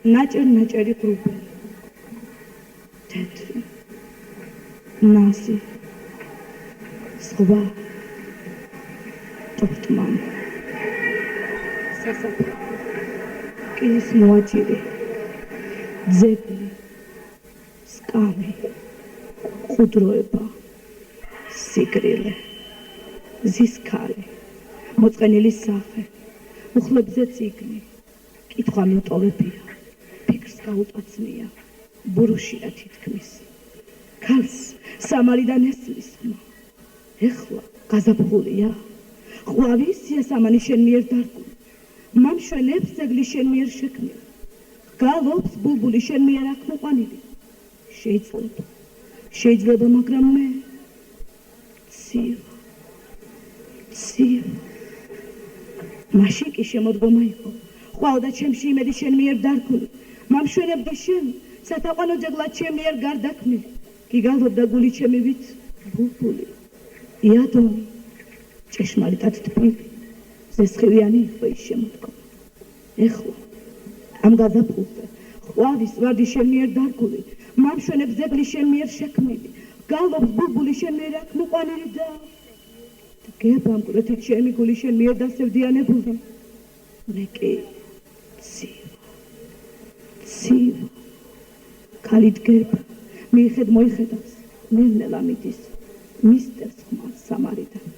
ნაჭერი ღრუბელი თეთრი ნაზი სხვა ტურტმანი სასაფლაო კირის მოაჯირი ძეგლი სკამი ყუდროება სიგრილე ზისქარი მოწყენილი სახე უხლებზე წიგნი კითხვა მიტოვებია ფიქრს გაუტაცნია ბურუშია თითქმის ქალს სამარიდან ესმის ხმა ეხლა გაზაფხულია ყვავისია სამანი შენ მიერ დარგული მამშვენებს ძეგლი შენ მიერ შექმნილი გალობს ბულბული შენ მიერ აქ მოყვანილი შეიძლება მაგრამ მე ცივა მაშინ კი შემოდგომა იყო ყვავდა ჩემში იმედი შენ მიერ დარგული მამშვენებდი შენ სათაყვანო ძეგლად შენ მიერ გარდაქმნილი გიგალობდა გული ჩემი ვით ბულბული იადონი ჭეშმარიტად თბილი ზესხივიანი იყო ის შემოდგომა ეხლა ამ გაზაფხულზე ყვავის ვარდი შენ მიერ დარგული მამშვენებს ძეგლი შენ მიერ შექმნილი გალობს ბულბული შენ მიერ აქ მოყვანილი და გებამკვრეთ ჩემი გული შენ მიერ დასევდიანებული მე კი ცივა ქალით გერბ მიხედავს ნელ-ნელა მიდის მისტერს ხმას სამარიდან